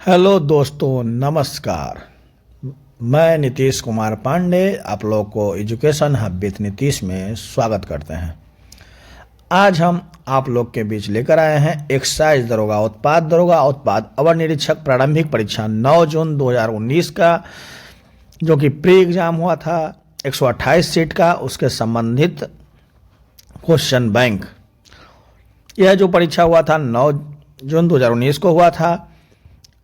Hello दोस्तों, नमस्कार। मैं नीतीश कुमार पांडे आप लोग को एजुकेशन हब विद नीतीश में स्वागत करते हैं। आज हम आप लोग के बीच लेकर आए हैं एक्साइज दरोगा उत्पाद अवर निरीक्षक प्रारंभिक परीक्षा 9 जून 2019 का, जो कि प्री एग्जाम हुआ था 128 सीट का, उसके संबंधित क्वेश्चन बैंक। यह जो परीक्षा हुआ था 9 जून 2019 को हुआ था।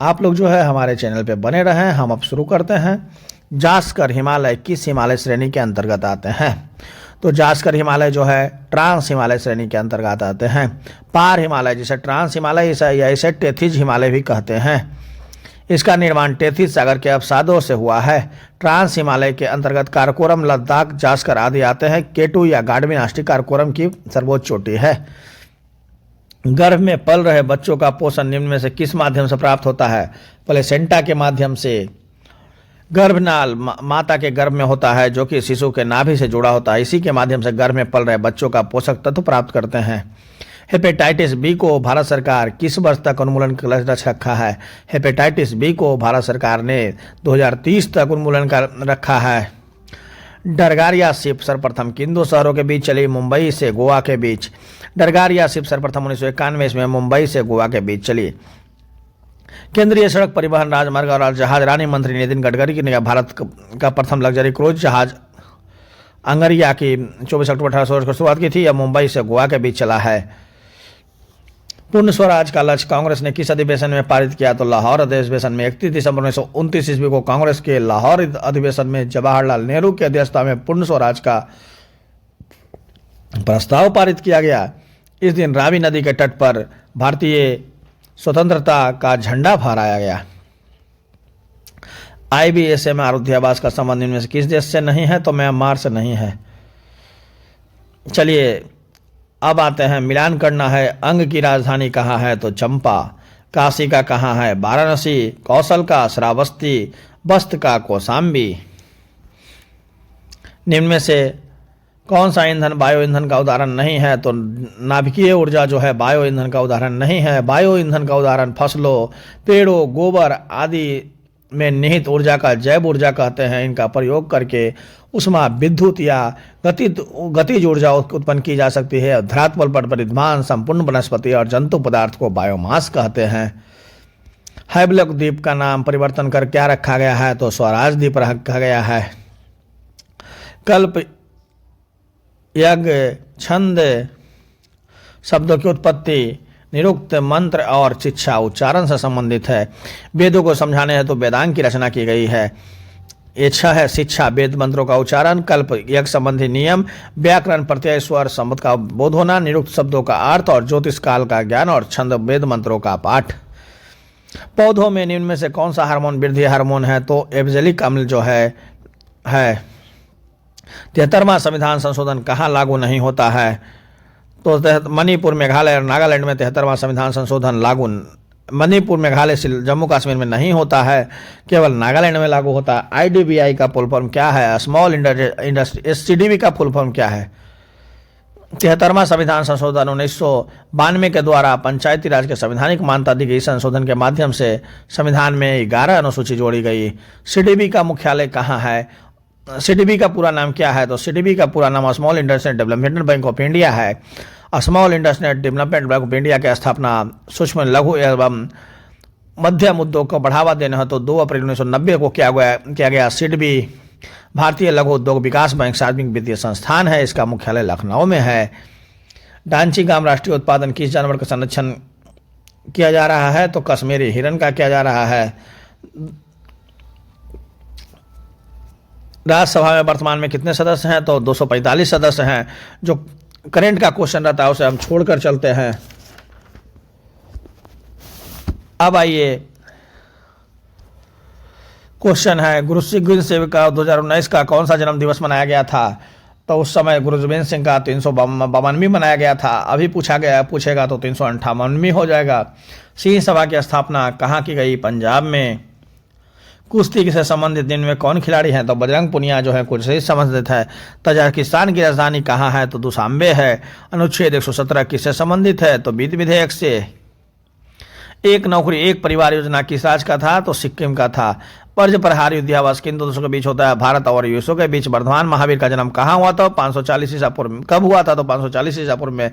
आप लोग जो है हमारे चैनल पे बने रहें। हम अब शुरू करते हैं। जास्कर हिमालय किस हिमालय श्रेणी के अंतर्गत आते हैं? तो जास्कर हिमालय जो है ट्रांस हिमालय श्रेणी के अंतर्गत आते हैं। पार हिमालय जिसे ट्रांस हिमालय या इसे टेथिस हिमालय भी कहते हैं, इसका निर्माण टेथिस सागर के अवसादों से हुआ है। ट्रांस हिमालय के अंतर्गत काराकोरम, लद्दाख, जास्कर आदि आते हैं। केटू या गार्डविन काराकोरम की सर्वोच्च चोटी है। गर्भ में पल रहे बच्चों का पोषण निम्न में से किस माध्यम से प्राप्त होता है? प्लेसेंटा के माध्यम से। गर्भनाल माता के गर्भ में होता है, जो कि शिशु के नाभि से जुड़ा होता है। इसी के माध्यम से गर्भ में पल रहे बच्चों का पोषक तत्व प्राप्त करते हैं। हेपेटाइटिस बी को भारत सरकार किस वर्ष तक उन्मूलन का लक्ष्य रखा है? हेपेटाइटिस बी को भारत सरकार ने 2030 तक उन्मूलन का रखा है। डरगारिया शिप सर्वप्रथम किन दो शहरों के बीच चली? मुंबई से गोवा के बीच। डरगारिया शिप सर्वप्रथम 1991 में मुंबई से गोवा के बीच चली। केंद्रीय सड़क परिवहन, राजमार्ग और जहाज राज्य मंत्री नितिन गडकरी ने भारत का प्रथम लग्जरी क्रूज जहाज अंगरिया की 24 अक्टूबर 1860 को शुरुआत की थी। यह मुंबई से गोवा के बीच चला है। पूर्ण स्वराज का लक्ष्य कांग्रेस ने किस अधिवेशन में पारित किया? तो लाहौर अधिवेशन में। 31 दिसंबर 1929 ईस्वी को कांग्रेस के लाहौर अधिवेशन में जवाहरलाल नेहरू की अध्यक्षता में पूर्ण स्वराज का प्रस्ताव पारित किया गया। इस दिन रावी नदी के तट पर भारतीय स्वतंत्रता का झंडा फहराया गया। IBSM अयोध्यावास का संबंध इनमें से किस देश से नहीं है? तो म्यांमार से नहीं है। चलिए अब आते हैं। मिलान करना है। अंग की राजधानी कहाँ है? तो चंपा। काशी का कहाँ है? वाराणसी। कौशल का श्रावस्ती। बस्त का कौशाम्बी। निम्न में से कौन सा ईंधन बायो ईंधन का उदाहरण नहीं है? तो नाभिकीय ऊर्जा जो है बायो ईंधन का उदाहरण नहीं है। बायो ईंधन का उदाहरण फसलों, पेड़ों, गोबर आदि में निहित ऊर्जा का जैव ऊर्जा कहते हैं। इनका प्रयोग करके उष्मा, विद्युत या गतिज ऊर्जा उत्पन्न की जा सकती है। धरातल पर विद्यमान संपूर्ण वनस्पति और जंतु पदार्थ को बायोमास कहते हैं। हैबलक द्वीप का नाम परिवर्तन कर क्या रखा गया है? तो स्वराज द्वीप रखा गया है। कल्प, यज्ञ, छंद शब्दों की उत्पत्ति निरुक्त, मंत्र और शिक्षा उच्चारण से संबंधित है। वेदों को समझाने हेतु वेदांग की रचना की गई है। ये 6 है। शिक्षा वेद मंत्रों का उच्चारण, कल्प यज्ञ संबंधी नियम, व्याकरण प्रत्यय स्वर संबंध का बोध होना, निरुक्त शब्दों का अर्थ और ज्योतिष काल का ज्ञान, और छंद वेद मंत्रों का पाठ। पौधों में निम्न में से कौन सा हार्मोन वृद्धि हार्मोन है? तो एब्जेलिक अम्ल जो है 73वां संविधान संशोधन कहाँ लागू नहीं होता है? तो मणिपुर, मेघालय और नागालैंड में 73वां संविधान संशोधन लागू। मणिपुर, मेघालय, जम्मू कश्मीर में नहीं होता है, केवल नागालैंड में लागू होता है। IDBI का फुल फॉर्म क्या है? Small industry. SCDB का फुल फॉर्म क्या है? 73वां संविधान संशोधन 1992 के द्वारा पंचायती राज के संवैधानिक मान्यता दी गई। संशोधन के माध्यम से संविधान में 11 अनुसूची जोड़ी गई। CDB का मुख्यालय कहाँ है? CDB का पूरा नाम क्या है? तो CDB का पूरा नाम small industrial development bank of India है। Small industrial development bank of India की स्थापना सूक्ष्म, लघु एवं मध्यम उद्योग को बढ़ावा देने हेतु 2 अप्रैल 1990 को किया गया। CDB भारतीय लघु उद्योग विकास बैंक सार्वजनिक वित्तीय संस्थान है। इसका मुख्यालय लखनऊ में है। डांचीगाम राष्ट्रीय उत्पादन किस जानवर का संरक्षण किया जा रहा है? तो कश्मीरी हिरन का किया जा रहा है। राज्यसभा में वर्तमान में कितने सदस्य हैं? तो 245 सदस्य हैं। जो करंट का क्वेश्चन रहता है उसे हम छोड़कर चलते हैं। अब आइए, क्वेश्चन है गुरु गोविंद सिंह का 2019 का कौन सा जन्म दिवस मनाया गया था? तो उस समय गुरु गोविंद सिंह का 352वां मनाया गया था। अभी पूछेगा तो 358वां हो जाएगा। सिंह सभा की स्थापना कहाँ की गई? पंजाब में। कुश्ती से संबंधित दिन में कौन खिलाड़ी हैं? तो बजरंग पुनिया जो है कुश्ती से संबंधित है। तजाकिस्तान की राजधानी कहाँ है? तो दुशांबे है। अनुच्छेद 117 किससे संबंधित है? तो वित्त विधेयक से। एक नौकरी एक परिवार योजना किस राज्य का था? तो सिक्किम का था। पर्ज प्रहार युद्धाभ्यास किन दो देशों के बीच होता है? भारत और यूएसए के बीच। वर्धमान महावीर का जन्म कहाँ हुआ था? 540 ईसा पूर्व में। कब हुआ था? तो 540 ईसा पूर्व में।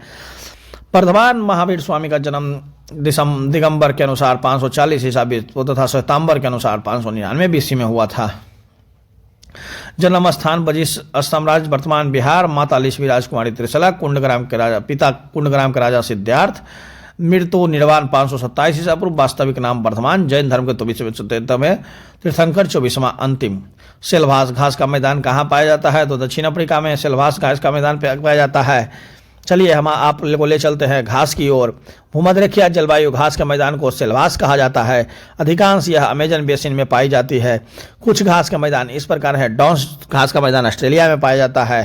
वर्धमान महावीर स्वामी का जन्म दिगंबर के अनुसार 540 ईसा तथा श्वेतांबर के अनुसार 599 बीसी में हुआ था। जन्म स्थान बजिश साम्राज्य वर्तमान बिहार। माता लिच्छवी राजकुमारी त्रिशला। कुंडग्राम के राजा, पिता कुंडग्राम के राजा सिद्धार्थ। मृत्यु निर्वाण 527 ईसा पूर्व। वास्तविक नाम वर्धमान। जैन धर्म के 23वें तीर्थंकर 24वां अंतिम। सेल्वास घास का मैदान कहाँ पाया जाता है? तो दक्षिण अफ्रीका में सेल्वास घास का मैदान पाया जाता है। चलिए हम आप को ले चलते हैं घास की ओर। भूमध्यरेखीय जलवायु घास के मैदान को सेल्वास कहा जाता है। अधिकांश यह अमेजन बेसिन में पाई जाती है। कुछ घास का मैदान इस प्रकार है। डॉन्स घास का मैदान ऑस्ट्रेलिया में पाया जाता है।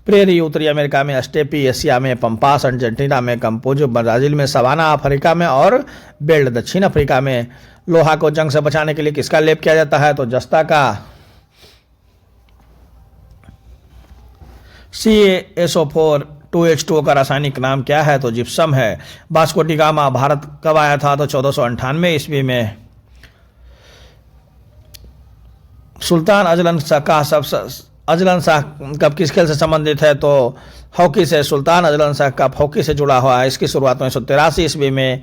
प्रेरी उत्तरी अमेरिका में। स्टेपी एशिया में। पंपास अर्जेंटीना में। कंपोजो ब्राजील में। सवाना अफ्रीका में और बेल्ट दक्षिण अफ्रीका में। लोहा को जंग से बचाने के लिए किसका लेप किया जाता है? तो जस्ता का। CaSO4 2H2O का रासायनिक नाम क्या है? तो जिप्सम है। वास्को डी गामा भारत कब आया था? तो 1498 ईस्वी में। सुल्तान अजलन शाह कप किस खेल से संबंधित है? तो हॉकी से। Sultan Azlan Shah cup hockey से जुड़ा हुआ है। इसकी शुरुआत 1983 ईस्वी में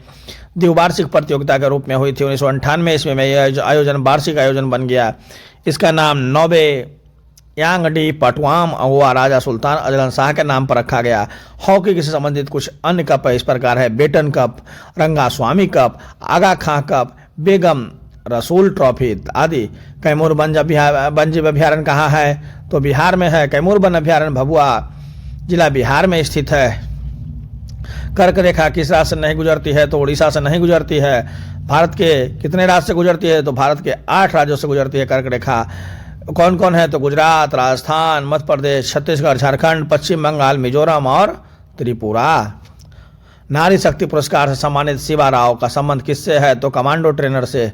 द्विवार्षिक प्रतियोगिता के रूप में हुई थी। 1998 ईस्वी में यह आयोजन वार्षिक आयोजन बन गया। इसका नाम नोबे यांगडी पटवाम हुआ राजा सुल्तान अजलन शाह के नाम पर रखा गया। हॉकी से संबंधित कुछ अन्य कप इस प्रकार है। बेटन कप, रंगा स्वामी कप, आगा खां कप, बेगम रसूल ट्रॉफी आदि। कैमूर वन्य अभ्यारण्य कहाँ है? तो बिहार में है। कैमूर वन्य अभ्यारण्य भभुआ जिला बिहार में स्थित है। कर्क रेखा किस राज्य से नहीं गुजरती है? तो उड़ीसा से नहीं गुजरती है। भारत के कितने राज्य से गुजरती है? तो भारत के 8 राज्यों से गुजरती है कर्क रेखा। कौन कौन है? तो गुजरात, राजस्थान, मध्य प्रदेश, छत्तीसगढ़, झारखंड, पश्चिम बंगाल, मिजोरम और त्रिपुरा। नारी शक्ति पुरस्कार से सम्मानित शिवा राव का संबंध किससे है? तो कमांडो ट्रेनर से।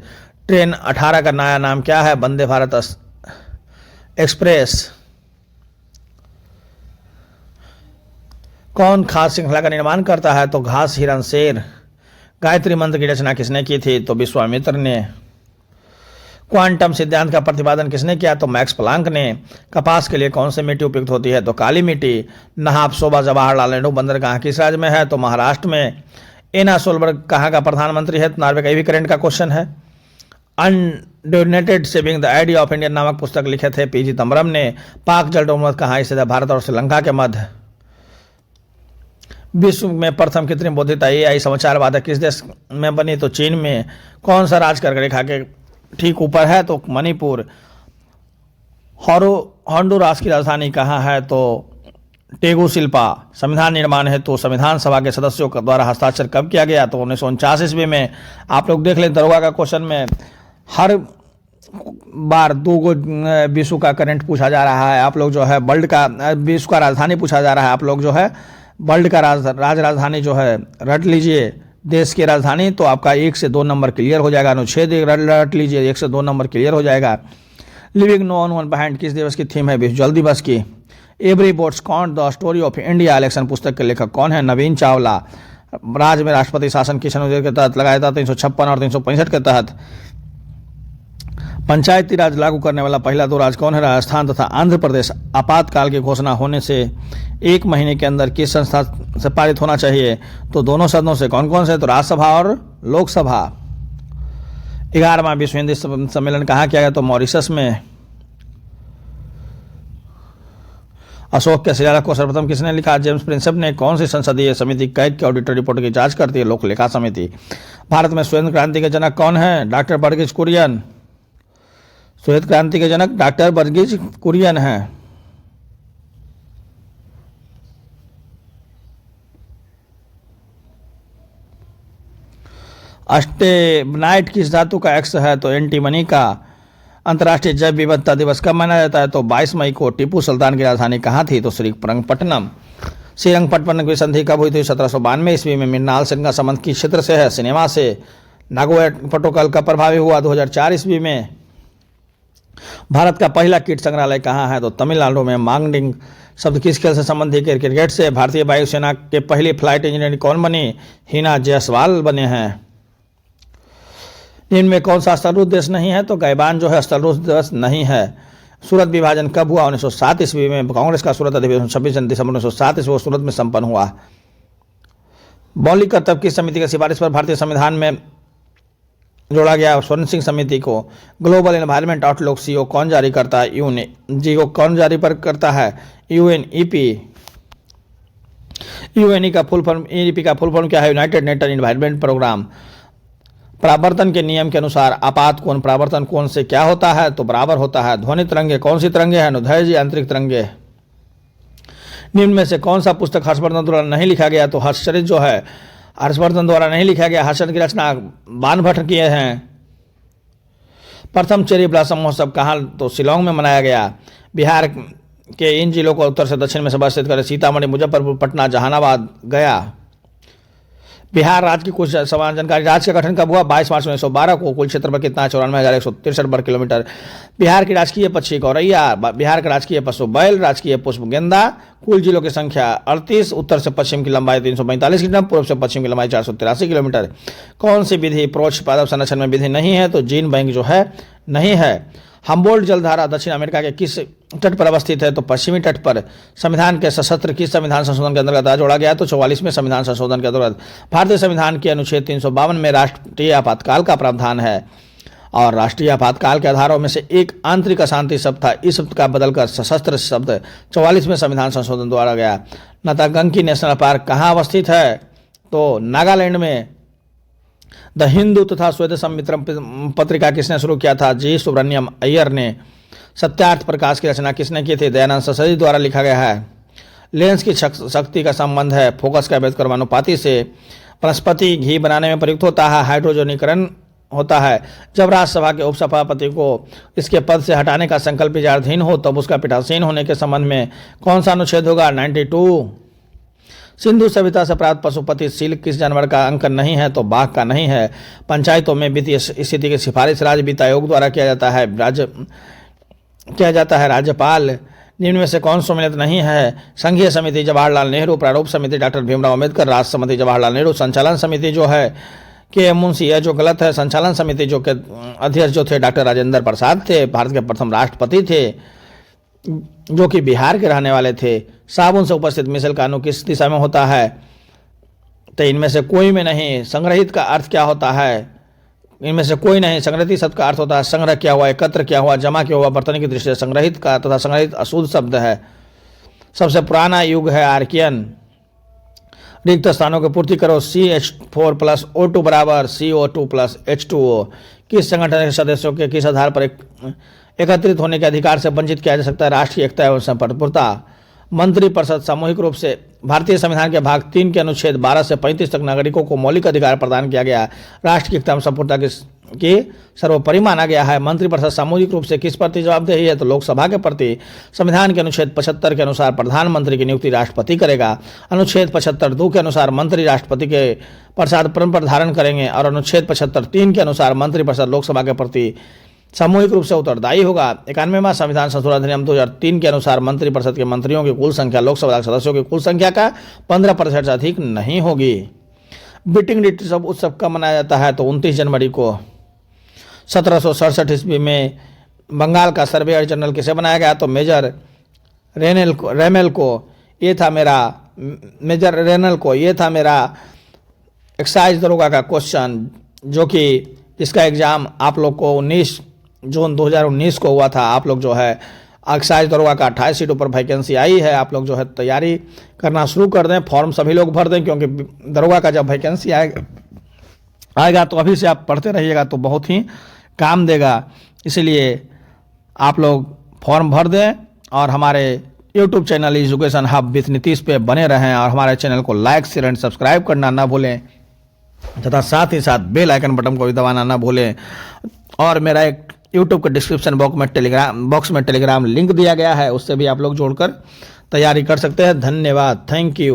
ट्रेन 18 का नया नाम क्या है? वंदे भारत एक्सप्रेस। कौन खास श्रृंखला का निर्माण करता है? तो घास हिरन शेर। गायत्री मंत्र की रचना किसने की थी? तो विश्वामित्र ने। क्वांटम सिद्धांत का प्रतिपादन किसने किया? तो मैक्स प्लांक ने। कपास के लिए कौन सी मिट्टी उपयुक्त होती है? तो काली मिट्टी। नहाप शोभा जवाहरलाल नेहरू बंदरगाह किस राज्य में है? तो महाराष्ट्र में। एना सोलबर्ग कहाँ का प्रधानमंत्री है? तो नॉर्वे का। ये भी करंट का क्वेश्चन है। Undaunted saving the idea of India नामक पुस्तक लिखे थे पीजी तमरम ने। पाक जलडोमत कहाँ स्थित है? भारत और श्रीलंका के मध्य। विश्व में प्रथम कृत्रिम बुद्धिमत्ता AI समाचार वादक किस देश में बनी? तो चीन में। कौन सा राज्य कर्क रेखा के ठीक ऊपर है? तो मणिपुर। होंडुरास की राजधानी कहाँ है? तो टेगुसिल्पा। संविधान निर्माण है तो संविधान सभा के सदस्यों के द्वारा हस्ताक्षर कब किया गया? तो 1949 ईस्वी में। आप लोग देख लें दरोगा का क्वेश्चन में हर बार 2 विश्व का करंट पूछा जा रहा है। आप लोग जो है वर्ल्ड का विश्व का राजधानी पूछा जा रहा है। आप लोग जो है वर्ल्ड का राजधानी जो है रट लीजिए देश की राजधानी, तो आपका 1 से 2 नंबर क्लियर हो जाएगा। अनुच्छेद रट लीजिए, 1 से 2 नंबर क्लियर हो जाएगा। लिविंग नो वन बिहाइंड किस दिवस की थीम है? विश्व जल दिवस की। Every boats count the story of India election पुस्तक के लेखक कौन है? नवीन चावला। राज्य में राष्ट्रपति शासन किस अनुच्छेद के तहत लगाया था? 356 और 365 के तहत। पंचायती राज लागू करने वाला पहला 2 राज्य कौन है? राजस्थान तथा आंध्र प्रदेश। आपातकाल की घोषणा होने से 1 महीने के अंदर किस संस्था से पारित होना चाहिए? तो दोनों सदनों से। कौन कौन से? तो राज्यसभा और लोकसभा। 11वां विश्व हिंदी सम्मेलन कहाँ किया गया? तो मॉरिशस में। अशोक के शिलालेख को सर्वप्रथम किसने लिखा? जेम्स प्रिंसेप ने। कौन सी संसदीय समिति कैग के ऑडिटर रिपोर्ट की जांच करती है? लोक लेखा समिति। भारत में श्वेत क्रांति के जनक कौन है? डॉक्टर वर्गीज कुरियन। श्वेत क्रांति के जनक डॉक्टर वर्गीज कुरियन हैं। अस्टेबनाइट किस धातु का एक्स है? तो एंटीमनी का। अंतर्राष्ट्रीय जैव विविधता दिवस कब मनाया जाता है? तो 22 मई को। टिप्पू सुल्तान की राजधानी कहाँ थी? तो श्रीरंगपट्टनम। श्रीरंगपट्टनम की संधि कब हुई थी? 1792 ईस्वी में। मृणाल सेन का संबंध किस क्षेत्र से है? सिनेमा से। नागोया प्रोटोकॉल कब प्रभावी हुआ? 2004 ईस्वी में। भारत का पहला कीट संग्रहालय कहाँ है? तो तमिलनाडु में। मांगडिंग शब्द किस खेल से संबंधित है? क्रिकेट से। भारतीय वायुसेना के पहले फ्लाइट इंजीनियर कौन बनी? हिना जायसवाल बने हैं। इनमें कौन सा स्थलरूप देश नहीं है? तो गाइबान जो है स्थलरूप देश नहीं है। सूरत विभाजन कब हुआ? 1907 ईस्वी में। कांग्रेस का सूरत अधिवेशन 26 दिसंबर 1907 ईस्वी को सूरत में संपन्न हुआ। मौलिक कर्तव्य किस समिति की सिफारिश पर भारतीय संविधान में जोड़ा गया? स्वर्ण सिंह समिति को। ग्लोबल एनवायरमेंट आउटलुक सीओ कौन जारी करता है? यूएनजीओ कौन जारी पर करता है? यूएनईपी। यूएनई का फुल फॉर्म, ईपी का फुल फॉर्म क्या है? United Nation Environment Programme. परावर्तन के नियम के अनुसार आपात कोण परावर्तन कोण से क्या होता है? तो बराबर होता है। ध्वनि तरंगे कौन सी तरंगे हैं? अनुदैर्ध्य आंतरिक तरंगे। निम्न में से कौन सा पुस्तक हर्षवर्धन द्वारा नहीं लिखा गया? तो हर्षचरित जो है हर्षवर्धन द्वारा नहीं लिखा गया। हर्षचरित की रचना बाणभट्ट किए हैं। प्रथम चेरी ब्लॉसम महोत्सव कहाँ? तो शिलोंग में मनाया गया। बिहार के इन जिलों को उत्तर से दक्षिण में व्यवस्थित करें? सीतामढ़ी, मुजफ्फरपुर, पटना, जहानाबाद, गया। बिहार राज्य की कुछ समान जानकारी। राज्य का गठन कब हुआ? 22 मार्च 1912 को। कुल क्षेत्रफल कितना है? 94,163 वर्ग किलोमीटर। बिहार की राजकीय पक्षी गौरैया। बिहार का राजकीय पशु बैल। राजकीय पुष्प गेंदा। कुल जिलों की संख्या 38। उत्तर से पश्चिम की लंबाई 345 किलोमीटर, पूर्व से पश्चिम की लंबाई 483 किलोमीटर। कौन सी विधि प्रोच्छ पादप संरक्षण में विधि नहीं है? तो जीन बैंक जो है नहीं है। हम्बोल्ट जलधारा दक्षिण अमेरिका के किस तट पर अवस्थित है? तो पश्चिमी तट पर। संविधान के सशस्त्र किस संविधान संशोधन के अंतर्गत जोड़ा गया? तो 44वें संविधान संशोधन के अंतर्गत। भारतीय संविधान के अनुच्छेद 352 में राष्ट्रीय आपातकाल का प्रावधान है और राष्ट्रीय आपातकाल के आधारों में से एक आंतरिक अशांति शब्द था। इस शब्द का बदलकर सशस्त्र शब्द 44वें संविधान संशोधन द्वारा गया। नतागंकी नेशनल पार्क कहाँ अवस्थित है? तो नागालैंड में। द हिंदू तथा श्वेत संमित्रम पत्रिका किसने शुरू किया था? जी सुब्रमण्यम अय्यर ने। सत्यार्थ प्रकाश की रचना किसने की थी? दयानंद सरस्वती द्वारा लिखा गया है। लेंस की शक्ति का संबंध है फोकस का भेद कर्मानुपाती से। वनस्पति घी बनाने में प्रयुक्त होता है। हाइड्रोजनीकरण होता है जब राज्यसभा के उपसभापति को इसके पद से हटाने का संकल्प विचाराधीन हो तब उसका पीठासीन होने के संबंध में कौन सा अनुच्छेद होगा? 92। सिंधु सभ्यता से प्राप्त पशुपति सील किस जानवर का अंकन नहीं है? तो बाघ का नहीं है। पंचायतों में वित्तीय स्थिति की सिफारिश राज्य वित्त आयोग द्वारा किया जाता है। राज्यपाल। निम्न में से कौन सम्मिलित नहीं है? संघीय समिति जवाहरलाल नेहरू। प्रारूप समिति डॉक्टर भीमराव अम्बेडकर। राष्ट्र समिति जवाहरलाल नेहरू। संचालन समिति जो है के मुंशी, यह जो गलत है। संचालन समिति जो के अध्यक्ष जो थे डॉक्टर राजेंद्र प्रसाद थे, भारत के प्रथम राष्ट्रपति थे जो कि बिहार के रहने वाले थे। साबुन से उपस्थित मिसल का अणु किस दिशा में होता है? तो इनमें से कोई में नहीं। संग्रहित का अर्थ क्या होता है? इनमें से कोई नहीं। संग्रहित शब्द का अर्थ होता है संग्रह किया हुआ, एकत्र किया हुआ, जमा किया हुआ। वर्तनी की दृष्टि से संग्रहित का तथा संग्रहित अशुद्ध शब्द है। सबसे पुराना युग है आर्कियन। रिक्त स्थानों की पूर्ति करो। CH4 + O2 = CO2 + H2O। किस संगठन के सदस्यों के किस आधार पर एकत्रित होने के अधिकार से वंचित किया जा सकता है? राष्ट्रीय एकता एवं संप्रभुता। मंत्रिपरिषद सामूहिक रूप से। भारतीय संविधान के भाग 3 के अनुच्छेद 12 से 35 तक नागरिकों को मौलिक अधिकार प्रदान किया गया। राष्ट्र की एकता एवं संप्रभुता की सर्वोपरि माना गया है। मंत्रिपरिषद सामूहिक रूप से किस प्रति जवाबदेही है? तो लोकसभा के प्रति। संविधान के अनुच्छेद 75 के अनुसार प्रधानमंत्री की नियुक्ति राष्ट्रपति करेगा। अनुच्छेद 75(2) के अनुसार मंत्री राष्ट्रपति के प्रसाद पर धारण करेंगे और अनुच्छेद 75(3) के अनुसार मंत्रिपरिषद लोकसभा के प्रति सामूहिक रूप से उत्तरदायी होगा। 91वां संविधान संशोधन अधिनियम 2003 के अनुसार मंत्रिपरिषद के मंत्रियों की कुल संख्या लोकसभा के सदस्यों की कुल संख्या का 15% से अधिक नहीं होगी। बीटिंग रिट्रीट उत्सव कब मनाया जाता है? तो 29 जनवरी को। 1767 ईस्वी में बंगाल का सर्वेयर जनरल किसे बनाया गया? तो मेजर रेमेल को। मेजर रेनल को। ये था मेरा एक्साइज दरोगा का क्वेश्चन जो कि इसका एग्जाम आप लोग को 19 जून 2019 को हुआ था। आप लोग जो है एक्साइज दरोगा का 28 सीटों पर वैकेंसी आई है। आप लोग जो है तैयारी करना शुरू कर दें। फॉर्म सभी लोग भर दें क्योंकि दरोगा का जब वैकेंसी आएगा तो अभी से आप पढ़ते रहिएगा तो बहुत ही काम देगा। इसलिए आप लोग फॉर्म भर दें और हमारे YouTube channel education hub with Nitish पे बने रहें और हमारे चैनल को लाइक, शेयर एंड सब्सक्राइब करना ना भूलें तथा साथ ही साथ बेल आइकन बटन को भी दबाना ना भूलें। और मेरा एक YouTube के डिस्क्रिप्शन बॉक्स में टेलीग्राम लिंक दिया गया है, उससे भी आप लोग जोड़कर तैयारी कर सकते हैं। धन्यवाद। Thank you.